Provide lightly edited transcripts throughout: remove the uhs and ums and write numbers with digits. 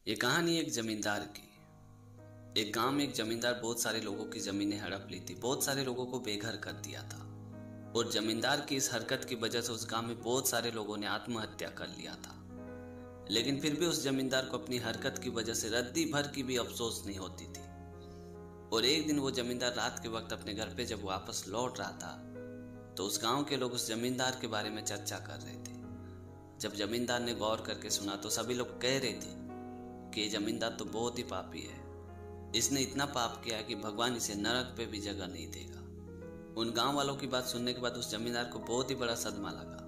ये कहानी एक जमींदार की। एक गांव में एक जमींदार बहुत सारे लोगों की जमीनें हड़प ली थी, बहुत सारे लोगों को बेघर कर दिया था। और जमींदार की इस हरकत की वजह से उस गांव में बहुत सारे लोगों ने आत्महत्या कर लिया था। लेकिन फिर भी उस जमींदार को अपनी हरकत की वजह से रद्दी भर की भी अफसोस नहीं होती थी। और एक दिन वो जमींदार रात के वक्त अपने घर पे जब वापस लौट रहा था तो उस गांव के लोग उस जमींदार के बारे में चर्चा कर रहे थे। जब जमींदार ने गौर करके सुना तो सभी लोग कह रहे थे कि ये जमींदार तो बहुत ही पापी है, इसने इतना पाप किया है कि भगवान इसे नरक पे भी जगह नहीं देगा। उन गांव वालों की बात सुनने के बाद उस जमींदार को बहुत ही बड़ा सदमा लगा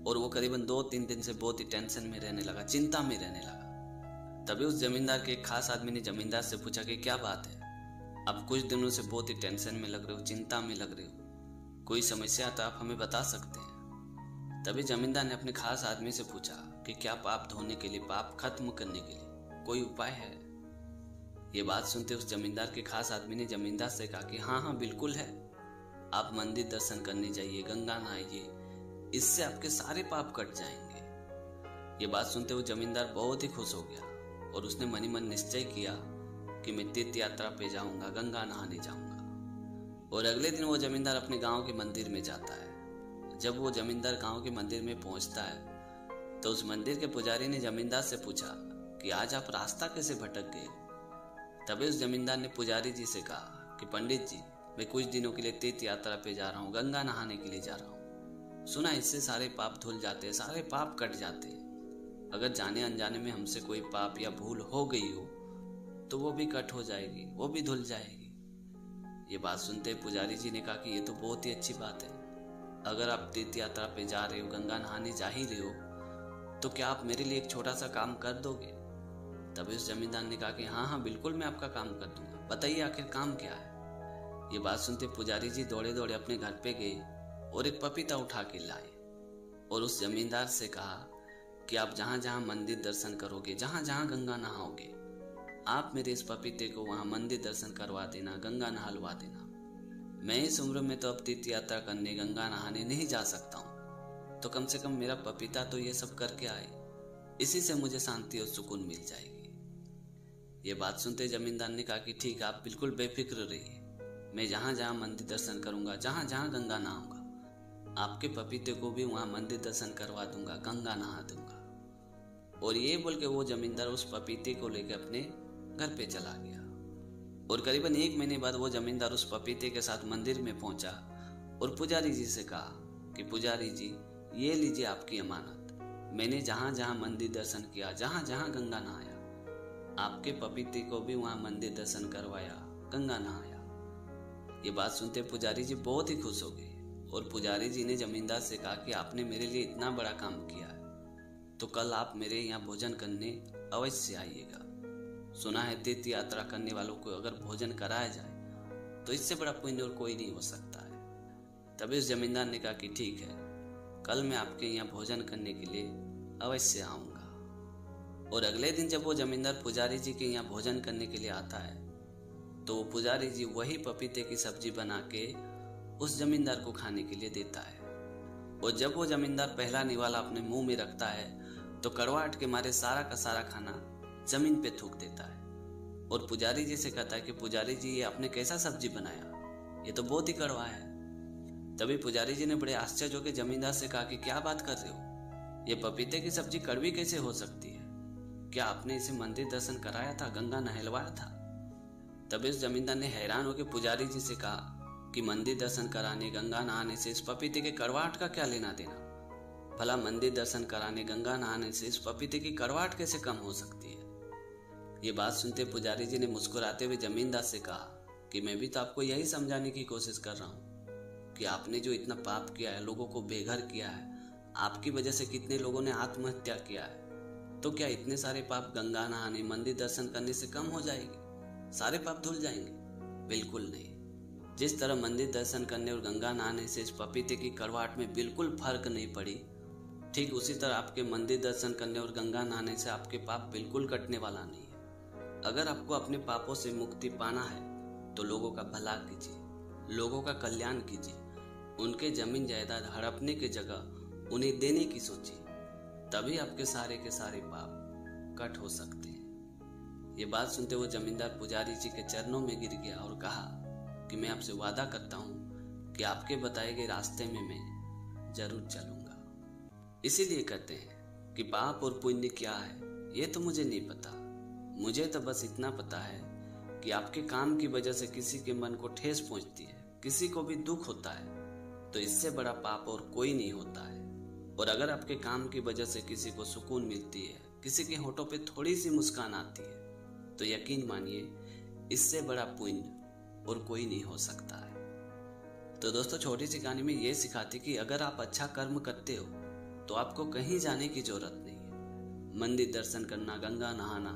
और वो करीबन 2-3 दिन से बहुत ही टेंशन में रहने लगा, चिंता में रहने लगा। तभी उस जमींदार के एक खास आदमी ने जमींदार से पूछा कि क्या बात है, अब कुछ दिनों से बहुत ही टेंशन में लग रहे हो, चिंता में लग रहे हो, कोई समस्या तो आप हमें बता सकते हैं। तभी जमींदार ने अपने खास आदमी से पूछा कि क्या पाप धोने के लिए, पाप खत्म करने के लिए कोई उपाय है। ये बात सुनते उस जमींदार के खास आदमी ने जमींदार से कहा कि हाँ बिल्कुल है, आप मंदिर दर्शन करने जाइए, गंगा नहाइए, इससे आपके सारे पाप कट जाएंगे। ये बात सुनते हुए जमींदार बहुत ही खुश हो गया और उसने मनी मन निश्चय किया कि मैं तीर्थ यात्रा पे जाऊंगा, गंगा नहाने जाऊंगा। और अगले दिन वो जमींदार अपने गांव के मंदिर में जाता है। जब वो जमींदार गांव के मंदिर में पहुंचता है तो उस मंदिर के पुजारी ने जमींदार से पूछा कि आज आप रास्ता कैसे भटक गए। तभी उस जमींदार ने पुजारी जी से कहा कि पंडित जी, मैं कुछ दिनों के लिए तीर्थ यात्रा पे जा रहा हूँ, गंगा नहाने के लिए जा रहा हूँ। सुना इससे सारे पाप धुल जाते हैं, सारे पाप कट जाते हैं। अगर जाने अनजाने में हमसे कोई पाप या भूल हो गई हो तो वो भी कट हो जाएगी, वो भी धुल जाएगी। ये बात सुनते पुजारी जी ने कहा कि ये तो बहुत ही अच्छी बात है, अगर आप तीर्थ यात्रा पे जा रहे हो, गंगा नहाने जा ही रहे हो, तो क्या आप मेरे लिए एक छोटा सा काम कर दोगे। तभी उस जमींदार ने कहा कि हाँ बिल्कुल मैं आपका काम कर दूंगा, बताइए आखिर काम क्या है। ये बात सुनते पुजारी जी दौड़े दौड़े अपने घर पे गए और एक पपीता उठा के लाए और उस जमींदार से कहा कि आप जहां जहां मंदिर दर्शन करोगे, जहां जहां गंगा नहाओगे, आप मेरे इस पपीते को वहां मंदिर दर्शन करवा देना, गंगा नहलवा देना। मैं इस उम्र में तो अब तीर्थ यात्रा करने, गंगा नहाने नहीं जा सकता हूँ, तो कम से कम मेरा पपीता तो ये सब करके आए, इसी से मुझे शांति और सुकून मिल जाएगी। ये बात सुनते जमींदार ने कहा कि ठीक, आप बिल्कुल बेफिक्र रहिए, मैं जहां जहां मंदिर दर्शन करूंगा, जहां जहां गंगा नहाऊंगा, आपके पपीते को भी वहां मंदिर दर्शन करवा दूंगा, गंगा नहा दूंगा। और ये बोल के वो जमींदार उस पपीते को लेकर अपने घर पे चला गया। और करीबन 1 महीने बाद वो जमींदार उस पपीते के साथ मंदिर में पहुंचा और पुजारी जी से कहा कि पुजारी जी, ये लीजिए आपकी अमानत, मैंने जहां जहां मंदिर दर्शन किया, जहां जहां गंगा नहाया, आपके पपीते को भी वहां मंदिर दर्शन करवाया, गंगा नहाया। ये बात सुनते पुजारी जी बहुत ही खुश हो गए और पुजारी जी ने जमींदार से कहा कि आपने मेरे लिए इतना बड़ा काम किया है, तो कल आप मेरे यहाँ भोजन करने अवश्य आइएगा। सुना है तीर्थ यात्रा करने वालों को अगर भोजन कराया जाए तो इससे बड़ा पुण्य और कोई नहीं हो सकता है। तभी उस जमींदार ने कहा कि ठीक है, कल मैं आपके यहाँ भोजन करने के लिए अवश्य आऊंगा। और अगले दिन जब वो जमींदार पुजारी जी के यहाँ भोजन करने के लिए आता है तो वो पुजारी जी वही पपीते की सब्जी बना के उस जमींदार को खाने के लिए देता है। और जब वो जमींदार पहला निवाला अपने मुंह में रखता है तो कड़वाहट के मारे सारा का सारा खाना जमीन पे थूक देता है और पुजारी जी से कहता है कि पुजारी जी, ये आपने कैसा सब्जी बनाया, ये तो बहुत ही कड़वा है। तभी पुजारी जी ने बड़े आश्चर्य होकर जमींदार से कहा कि क्या बात कर रहे हो, ये पपीते की सब्जी कड़वी कैसे हो सकती है, क्या आपने इसे मंदिर दर्शन कराया था, गंगा नहलवाया था। तभी उस जमींदार ने हैरान होकर पुजारी जी से कहा कि मंदिर दर्शन कराने, गंगा नहाने से इस पपीते के कड़वाहट का क्या लेना देना, भला मंदिर दर्शन कराने, गंगा नहाने से इस पपीते की कड़वाहट कैसे कम हो सकती है। ये बात सुनते पुजारी जी ने मुस्कुराते हुए जमींदार से कहा कि मैं भी तो आपको यही समझाने की कोशिश कर रहा हूँ कि आपने जो इतना पाप किया है, लोगों को बेघर किया है, आपकी वजह से कितने लोगों ने आत्महत्या किया है, तो क्या इतने सारे पाप गंगा नहाने, मंदिर दर्शन करने से कम हो जाएंगे, सारे पाप धुल जाएंगे? बिल्कुल नहीं। जिस तरह मंदिर दर्शन करने और गंगा नहाने से इस पपीते की कड़वाहट में बिल्कुल फर्क नहीं पड़ी, ठीक उसी तरह आपके मंदिर दर्शन करने और गंगा नहाने से आपके पाप बिल्कुल कटने वाला नहीं है। अगर आपको अपने पापों से मुक्ति पाना है तो लोगों का भला कीजिए, लोगों का कल्याण कीजिए, उनके जमीन जायदाद हड़पने की जगह उन्हें देने की सोचिए, तभी आपके सारे के सारे पाप कट हो सकते हैं। ये बात सुनते हुए जमींदार पुजारी जी के चरणों में गिर गया और कहा कि मैं आपसे वादा करता हूँ कि आपके बताए गए रास्ते में मैं जरूर चलूंगा। इसीलिए कहते हैं कि पाप और पुण्य क्या है ये तो मुझे नहीं पता, मुझे तो बस इतना पता है कि आपके काम की वजह से किसी के मन को ठेस पहुंचती है, किसी को भी दुख होता है, तो इससे बड़ा पाप और कोई नहीं होता है। और अगर आपके काम की वजह से किसी को सुकून मिलती है, किसी के होठों पे थोड़ी सी मुस्कान आती है, तो यकीन मानिए इससे बड़ा पुण्य और कोई नहीं हो सकता है। तो दोस्तों, छोटी सी कहानी में ये सिखाती कि अगर आप अच्छा कर्म करते हो तो आपको कहीं जाने की जरूरत नहीं है। मंदिर दर्शन करना, गंगा नहाना,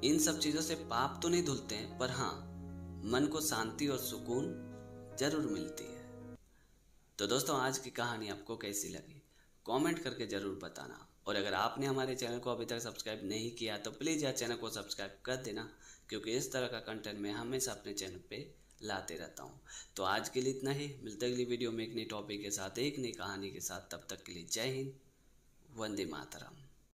इन सब चीजों से पाप तो नहीं धुलते हैं, पर हाँ, मन को शांति और सुकून जरूर मिलती है। तो दोस्तों, आज की कहानी आपको कैसी लगी कमेंट करके जरूर बताना। और अगर आपने हमारे चैनल को अभी तक सब्सक्राइब नहीं किया तो प्लीज़ यार चैनल को सब्सक्राइब कर देना, क्योंकि इस तरह का कंटेंट मैं हमेशा अपने चैनल पे लाते रहता हूँ। तो आज के लिए इतना ही, मिलते अगली वीडियो में एक नई टॉपिक के साथ, एक नई कहानी के साथ। तब तक के लिए जय हिंद, वंदे मातरम।